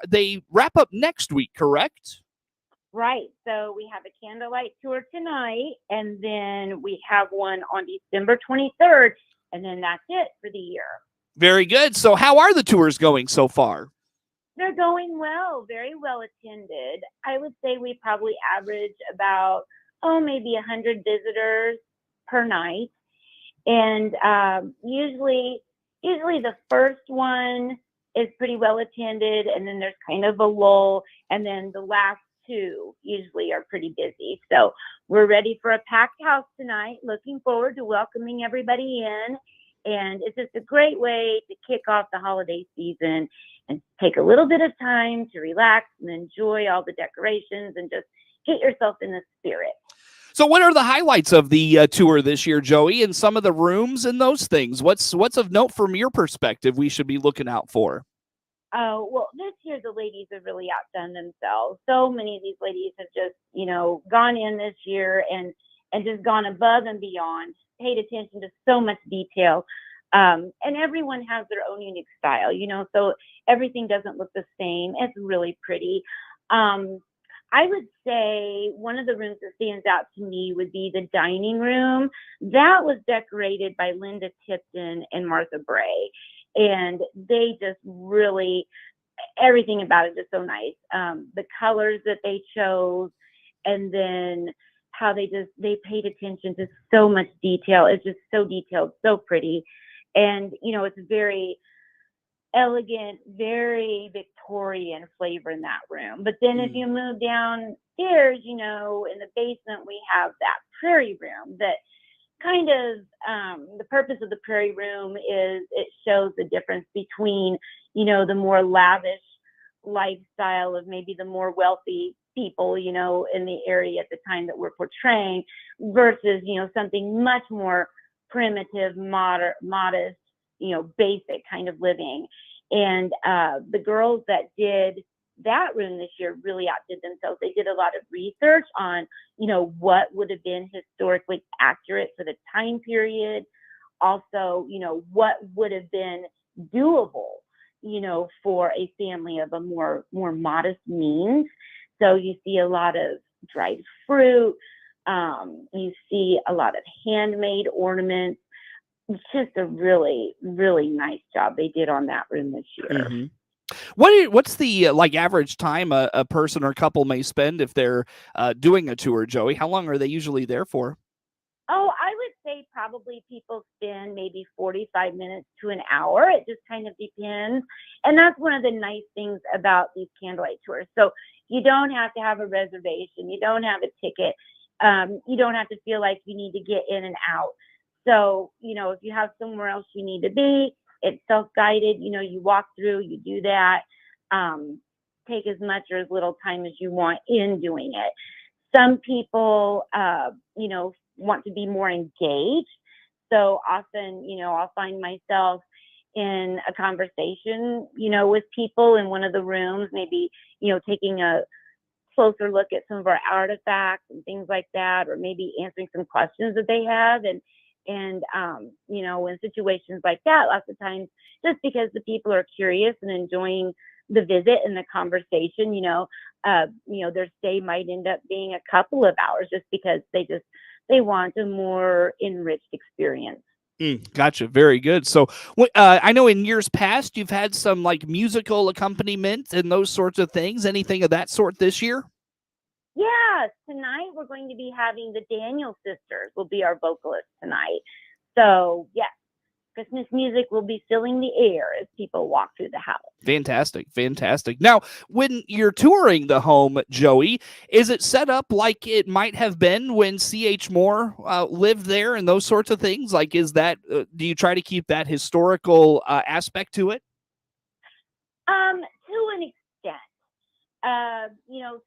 they wrap up next week, correct? Right. So we have a candlelight tour tonight, and then we have one on December 23rd, and then that's it for the year. Very good. So how are the tours going so far? They're going well, very well attended. I would say we probably average about, maybe 100 visitors per night. And usually the first one is pretty well attended, and then there's kind of a lull, and then the last two usually are pretty busy. So we're ready for a packed house tonight. Looking forward to welcoming everybody in, and it's just a great way to kick off the holiday season and take a little bit of time to relax and enjoy all the decorations and just get yourself in the spirit. So what are the highlights of the tour this year, Joey, and some of the rooms and those things? What's of note from your perspective we should be looking out for? Oh, well, this year the ladies have really outdone themselves. So many of these ladies have just, gone in this year and just gone above and beyond, paid attention to so much detail. And everyone has their own unique style, so everything doesn't look the same. It's really pretty. Um, I would say one of the rooms that stands out to me would be the dining room. That was decorated by Linda Tipton and Martha Bray. And they just really, everything about it is so nice. The colors that they chose, and then how they paid attention to so much detail. It's just so detailed, so pretty. And, it's very elegant, very Victorian flavor in that room. But then if you move downstairs, in the basement, we have that prairie room that kind of, the purpose of the prairie room is it shows the difference between, the more lavish lifestyle of maybe the more wealthy people, in the area at the time that we're portraying versus, something much more primitive, modest, basic kind of living. And the girls that did that room this year really outdid themselves. They did a lot of research on, what would have been historically accurate for the time period. Also, what would have been doable, for a family of a more modest means. So you see a lot of dried fruit. You see a lot of handmade ornaments. It's just a really, really nice job they did on that room this year. Mm-hmm. What's the average time a person or couple may spend if they're doing a tour, Joey? How long are they usually there for? Oh, I would say probably people spend maybe 45 minutes to an hour. It just kind of depends. And that's one of the nice things about these candlelight tours. So you don't have to have a reservation. You don't have a ticket. You don't have to feel like you need to get in and out. So, if you have somewhere else you need to be, it's self-guided. You walk through, you do that. Take as much or as little time as you want in doing it. Some people, want to be more engaged. So often, I'll find myself in a conversation, with people in one of the rooms, maybe, taking a closer look at some of our artifacts and things like that, or maybe answering some questions that they have. And in situations like that, lots of times, just because the people are curious and enjoying the visit and the conversation, their stay might end up being a couple of hours just because they want a more enriched experience. Gotcha. Very good. So, I know in years past you've had some musical accompaniment and those sorts of things. Anything of that sort this year? Yes, tonight we're going to be having the Daniel sisters will be our vocalists tonight. So yes, Christmas music will be filling the air as people walk through the house. Fantastic. Fantastic. Now, when you're touring the home, Joey, is it set up like it might have been when C.H. Moore lived there and those sorts of things? Is that, do you try to keep that historical aspect to it? To an extent.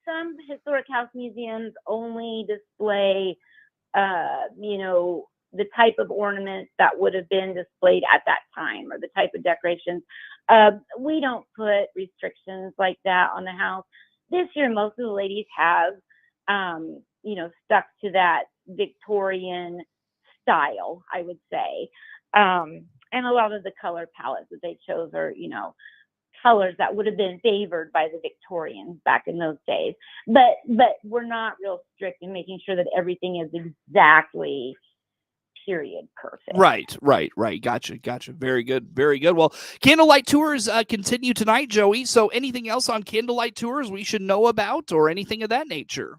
Some historic house museums only display, the type of ornaments that would have been displayed at that time or the type of decorations. We don't put restrictions like that on the house. This year, most of the ladies have, stuck to that Victorian style, I would say. And a lot of the color palettes that they chose are, colors that would have been favored by the Victorians back in those days. But we're not real strict in making sure that everything is exactly period perfect. Right. Gotcha. Very good. Well, candlelight tours continue tonight, Joey. So anything else on candlelight tours we should know about or anything of that nature?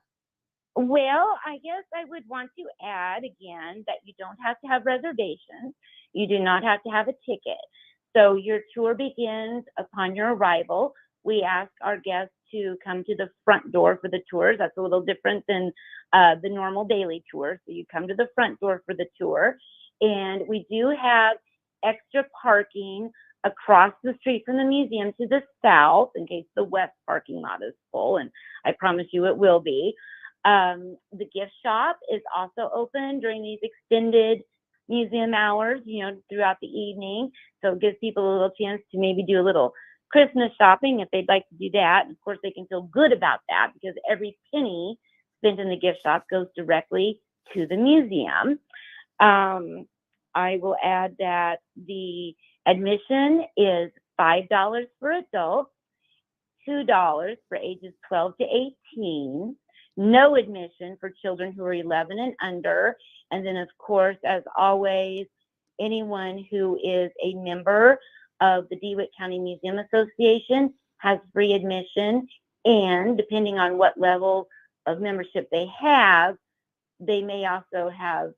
Well, I guess I would want to add again that you don't have to have reservations. You do not have to have a ticket. So your tour begins upon your arrival. We ask our guests to come to the front door for the tours. That's a little different than the normal daily tour. So you come to the front door for the tour. And we do have extra parking across the street from the museum to the south in case the west parking lot is full. And I promise you it will be. The gift shop is also open during these extended museum hours, throughout the evening. So it gives people a little chance to maybe do a little Christmas shopping if they'd like to do that. And of course, they can feel good about that because every penny spent in the gift shop goes directly to the museum. I will add that the admission is $5 for adults, $2 for ages 12 to 18. No admission for children who are 11 and under. And then, of course, as always, anyone who is a member of the DeWitt County Museum Association has free admission. And depending on what level of membership they have, they may also have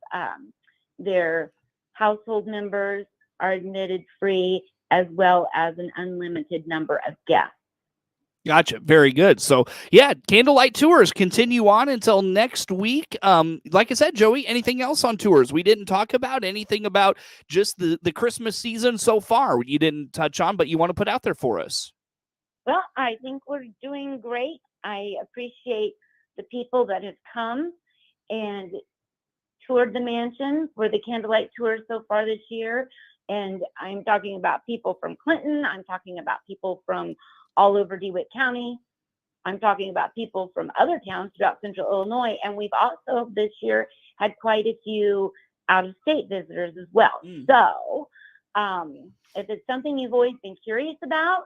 their household members are admitted free, as well as an unlimited number of guests. Gotcha. Very good. So yeah, candlelight tours continue on until next week. Like I said, Joey, anything else on tours we didn't talk about? Anything about just the Christmas season so far you didn't touch on, but you want to put out there for us? Well, I think we're doing great. I appreciate the people that have come and toured the mansion for the candlelight tours so far this year. And I'm talking about people from Clinton. I'm talking about people from all over DeWitt County. I'm talking about people from other towns throughout central Illinois. And we've also this year had quite a few out-of-state visitors as well. So if it's something you've always been curious about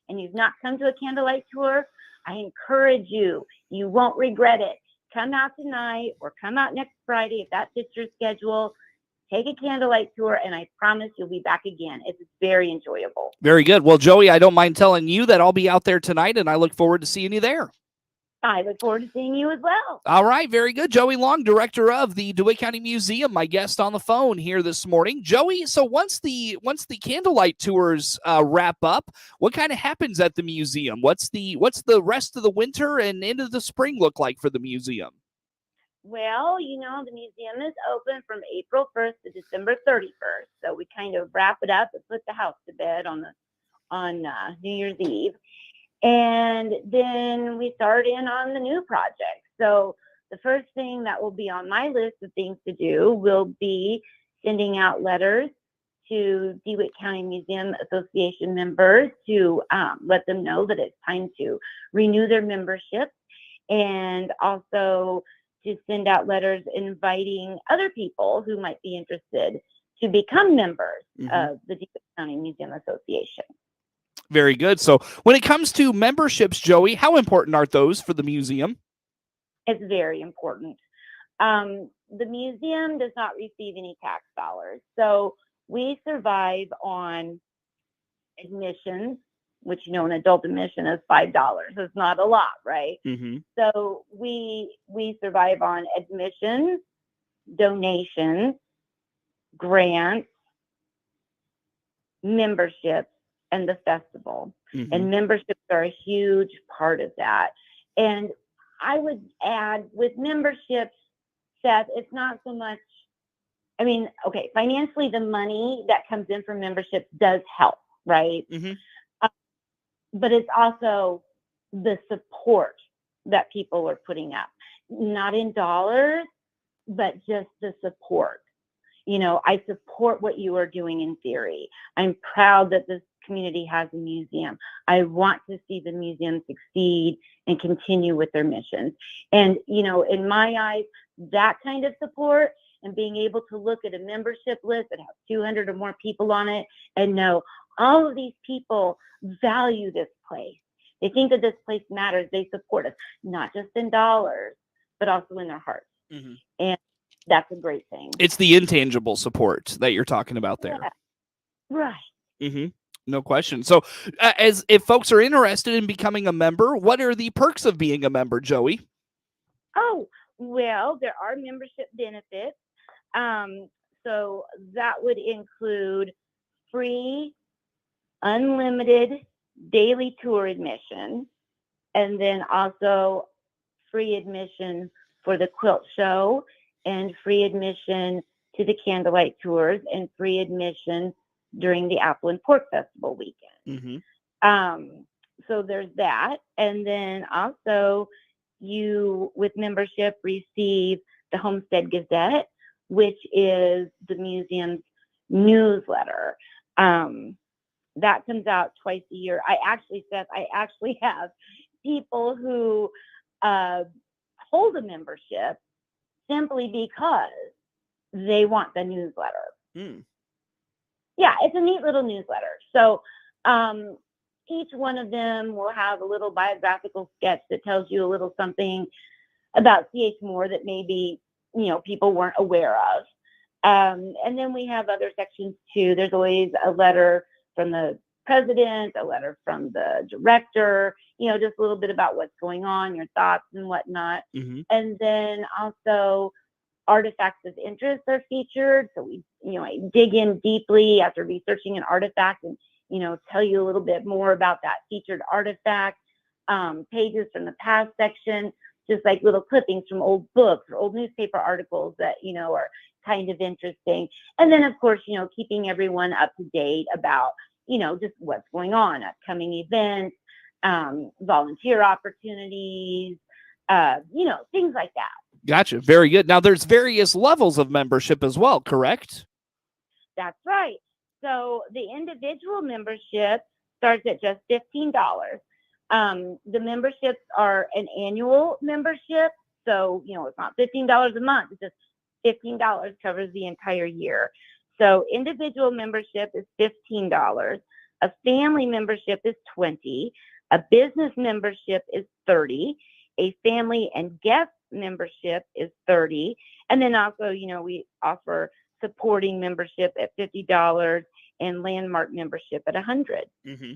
and you've not come to a candlelight tour, I encourage you. You won't regret it. Come out tonight or come out next Friday if that fits your schedule. Take a candlelight tour, and I promise you'll be back again. It's very enjoyable. Very good. Well, Joey, I don't mind telling you that I'll be out there tonight, and I look forward to seeing you there. I look forward to seeing you as well. All right. Very good. Joey Long, director of the DeWitt County Museum, my guest on the phone here this morning. Joey, so once the candlelight tours wrap up, what kind of happens at the museum? What's the rest of the winter and into the spring look like for the museum? Well, the museum is open from April 1st to December 31st. So we kind of wrap it up and put the house to bed on New Year's Eve. And then we start in on the new project. So the first thing that will be on my list of things to do will be sending out letters to DeWitt County Museum Association members to let them know that it's time to renew their membership, and also to send out letters inviting other people who might be interested to become members of the DeWitt County Museum Association. Very good. So when it comes to memberships, Joey, how important are those for the museum? It's very important. The museum does not receive any tax dollars. So we survive on admissions, which, an adult admission is $5. It's not a lot, right? So we survive on admissions, donations, grants, memberships, and the festival. And memberships are a huge part of that. And I would add, with memberships, Seth, it's not so much, financially, the money that comes in from memberships does help, right? But it's also the support that people are putting up, not in dollars, but just the support. I support what you are doing in theory. I'm proud that this community has a museum. I want to see the museum succeed and continue with their missions. And, in my eyes, that kind of support and being able to look at a membership list that has 200 or more people on it and know all of these people value this place. They think that this place matters. They support us, not just in dollars, but also in their hearts. Mm-hmm. And that's a great thing. It's the intangible support that you're talking about there. Yeah. Right. Mm-hmm. No question. So as if folks are interested in becoming a member, what are the perks of being a member, Joey? Oh, well, there are membership benefits. So that would include free, unlimited daily tour admission, and then also free admission for the quilt show, and free admission to the candlelight tours, and free admission during the Apple and Pork Festival weekend. Mm-hmm. So there's that. And then also you, with membership, receive the Homestead Gazette, which is the museum's newsletter. That comes out twice a year. I actually have people who hold a membership simply because they want the newsletter. Mm. Yeah, it's a neat little newsletter. So each one of them will have a little biographical sketch that tells you a little something about C.H. Moore that maybe, people weren't aware of. And then we have other sections too. There's always a letter from the president, a letter from the director, just a little bit about what's going on, your thoughts and whatnot. Mm-hmm. And then also artifacts of interest are featured. So we, I dig in deeply after researching an artifact and, tell you a little bit more about that featured artifact. Pages from the past section, just like little clippings from old books or old newspaper articles that, are kind of interesting. And then, of course, keeping everyone up to date about, just what's going on, upcoming events, volunteer opportunities, things like that. Gotcha. Very good. Now, there's various levels of membership as well, correct? That's right. So the individual membership starts at just $15. The memberships are an annual membership. So, it's not $15 a month. It's just $15 covers the entire year. So individual membership is $15. A family membership is $20. A business membership is $30. A family and guest membership is $30. And then also, we offer supporting membership at $50 and landmark membership at $100. Mm-hmm.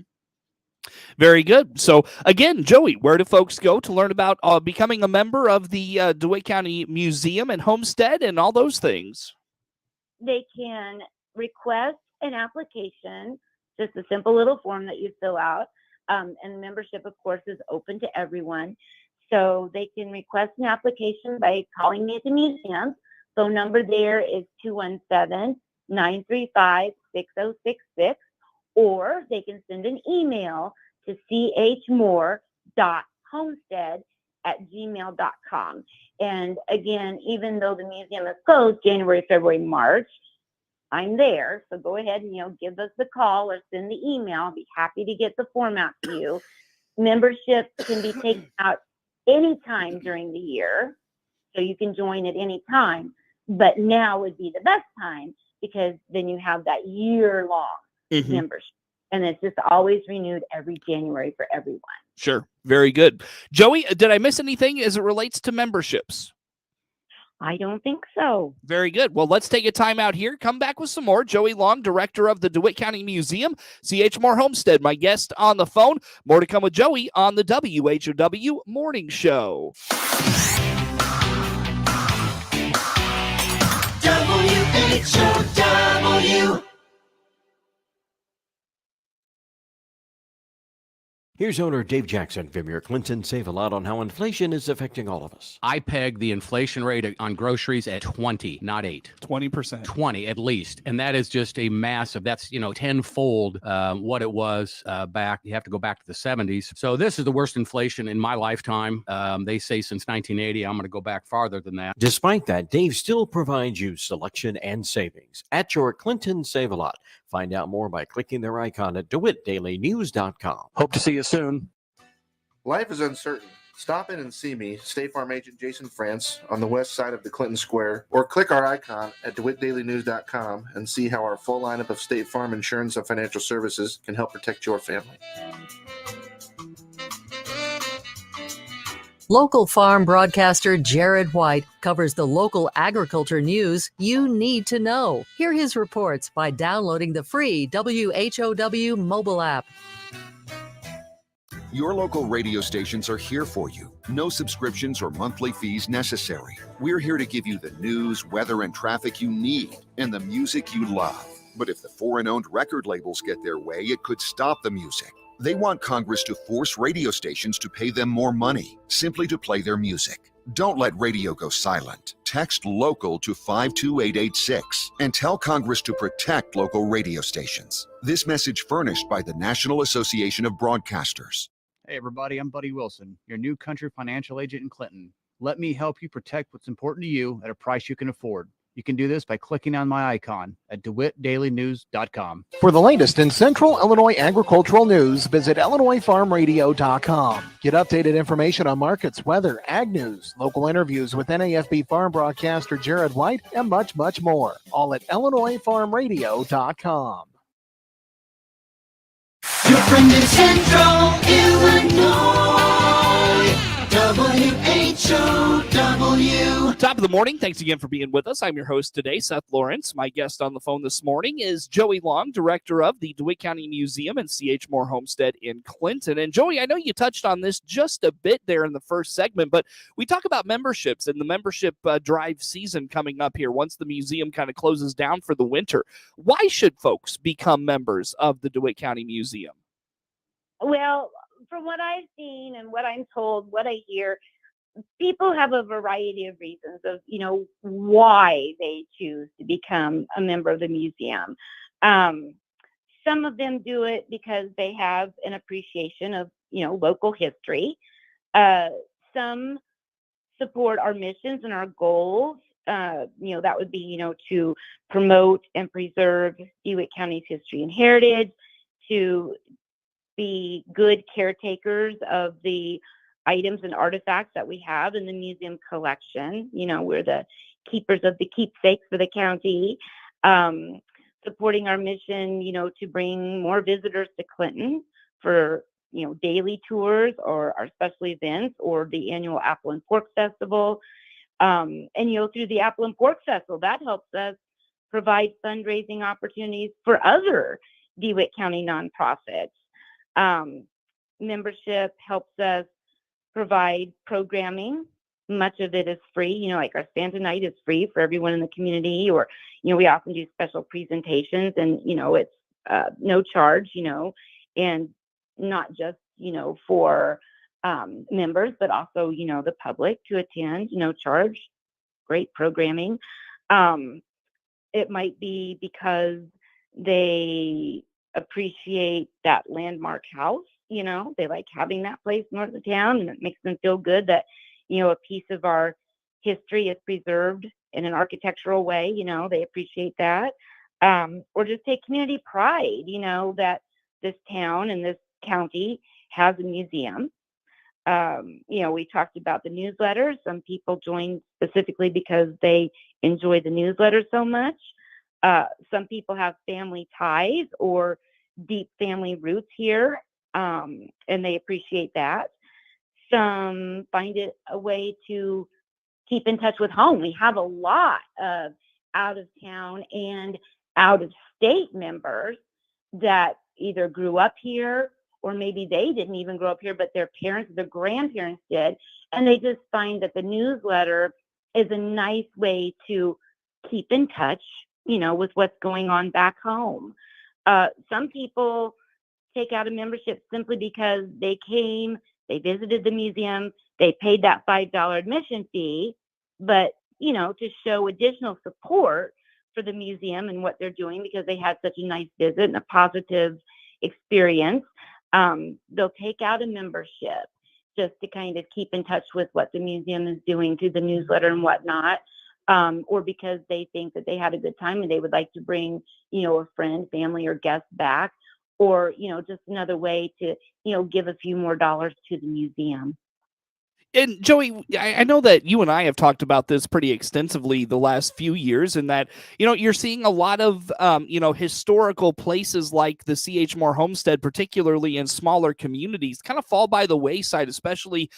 Very good. So again, Joey, where do folks go to learn about becoming a member of the DeWitt County Museum and Homestead and all those things? They can request an application, just a simple little form that you fill out. And membership, of course, is open to everyone. So they can request an application by calling me at the museum. Phone number there is 217-935-6066, or they can send an email to chmore.homestead@gmail.com. And again, even though the museum is closed January, February, March, I'm there. So go ahead and, give us the call or send the email. I'll be happy to get the form out to you. Membership can be taken out anytime during the year. So you can join at any time. But now would be the best time because then you have that year-long membership. And it's just always renewed every January for everyone. Sure. Very good. Joey, did I miss anything as it relates to memberships? I don't think so. Very good. Well, let's take a time out here. Come back with some more. Joey Long, director of the DeWitt County Museum, C.H. Moore Homestead, my guest on the phone. More to come with Joey on the WHOW Morning Show. WHOW. Here's owner Dave Jackson from your Clinton Save-A-Lot on how inflation is affecting all of us. I peg the inflation rate on groceries at 20, not 8. 20%. 20 at least. And that is just a massive, that's, tenfold what it was back. You have to go back to the 70s. So this is the worst inflation in my lifetime. They say since 1980. I'm going to go back farther than that. Despite that, Dave still provides you selection and savings at your Clinton Save-A-Lot. Find out more by clicking their icon at DeWittDailyNews.com. Hope to see you soon. Life is uncertain, Stop in and see me, State Farm Agent Jason France, on the west side of the Clinton Square, or click our icon at DeWittDailyNews.com and see how our full lineup of State Farm insurance and financial services can help protect your family. Local farm broadcaster Jared White covers the local agriculture news you need to know. Hear his reports by downloading the free WHOW mobile app. Your local radio stations are here for you. No subscriptions or monthly fees necessary. We're here to give you the news, weather, and traffic you need and the music you love. But if the foreign-owned record labels get their way, it could stop the music. They want Congress to force radio stations to pay them more money simply to play their music. Don't let radio go silent. Text LOCAL to 52886 and tell Congress to protect local radio stations. This message furnished by the National Association of Broadcasters. Hey everybody, I'm Buddy Wilson, your new country financial agent in Clinton. Let me help you protect what's important to you at a price you can afford. You can do this by clicking on my icon at DeWittDailyNews.com. For the latest in Central Illinois agricultural news, visit IllinoisFarmRadio.com. Get updated information on markets, weather, ag news, local interviews with NAFB farm broadcaster Jared White, and much, much more. All at IllinoisFarmRadio.com. Your friend in Central Illinois, WHOW. Top of the morning. Thanks again for being with us. I'm your host today, Seth Lawrence. My guest on the phone this morning is Joey Long, director of the DeWitt County Museum and C.H. Moore Homestead in Clinton. And Joey, I know you touched on this just a bit there in the first segment, but we talk about memberships and the membership drive season coming up here once the museum kind of closes down for the winter. Why should folks become members of the DeWitt County Museum? Well, from what I've seen and what I'm told, what I hear, people have a variety of reasons of, why they choose to become a member of the museum. Some of them do it because they have an appreciation of, local history. Some support our missions and our goals. That would be, to promote and preserve DeWitt County's history and heritage, to be good caretakers of the items and artifacts that we have in the museum collection. We're the keepers of the keepsakes for the county, supporting our mission, to bring more visitors to Clinton for, daily tours or our special events or the annual Apple and Pork Festival. And, through the Apple and Pork Festival, that helps us provide fundraising opportunities for other DeWitt County nonprofits. Membership helps us provide programming. Much of it is free, like our Santa night is free for everyone in the community, or, we often do special presentations and, it's no charge, and not just, for members, but also, the public to attend, no charge, great programming. It might be because they appreciate that landmark house, they like having that place north of town, and it makes them feel good that, a piece of our history is preserved in an architectural way, they appreciate that. Or just take community pride, that this town and this county has a museum. We talked about the newsletters. Some people join specifically because they enjoy the newsletter so much. Some people have family ties or deep family roots here, and they appreciate that. Some find it a way to keep in touch with home. We have a lot of out-of-town and out-of-state members that either grew up here, or maybe they didn't even grow up here, but their parents, their grandparents did, and they just find that the newsletter is a nice way to keep in touch, with what's going on back home. Some people take out a membership simply because they came, they visited the museum, they paid that $5 admission fee, but, to show additional support for the museum and what they're doing because they had such a nice visit and a positive experience, they'll take out a membership just to kind of keep in touch with what the museum is doing through the newsletter and whatnot. Or because they think that they had a good time and they would like to bring, a friend, family, or guest back, or, just another way to, give a few more dollars to the museum. And Joey, I know that you and I have talked about this pretty extensively the last few years, and that you're seeing a lot of historical places like the C.H. Moore Homestead, particularly in smaller communities, kind of fall by the wayside, especially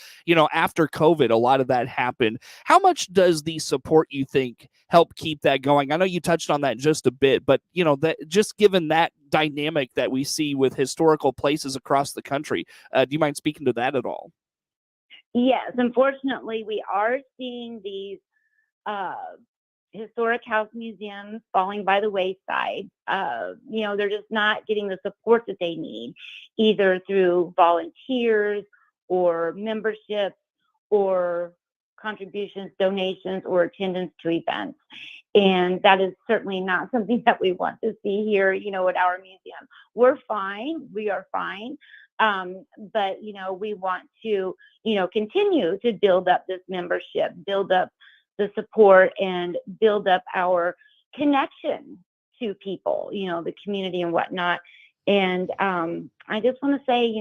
after COVID. A lot of that happened. How much does the support, you think, help keep that going? I know you touched on that just a bit, but that just given that dynamic that we see with historical places across the country, do you mind speaking to that at all? Yes, unfortunately, we are seeing these historic house museums falling by the wayside. They're just not getting the support that they need, either through volunteers or memberships or contributions, donations, or attendance to events. And that is certainly not something that we want to see here, at our museum. We're fine. We are fine. But we want to, continue to build up this membership, build up the support, and build up our connection to people, the community and whatnot. And I just want to say,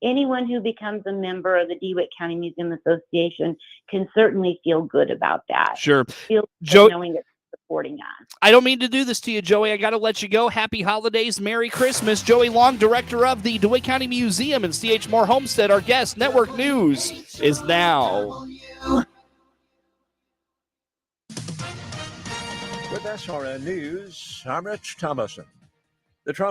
anyone who becomes a member of the DeWitt County Museum Association can certainly feel good about that. Sure. Feel good knowing that supporting us. I don't mean to do this to you, Joey. I got to let you go. Happy holidays. Merry Christmas. Joey Long, director of the DeWitt County Museum and C.H. Moore Homestead. Our guest. Network News is now. With SRN News, I'm Rich Thomason. The Trump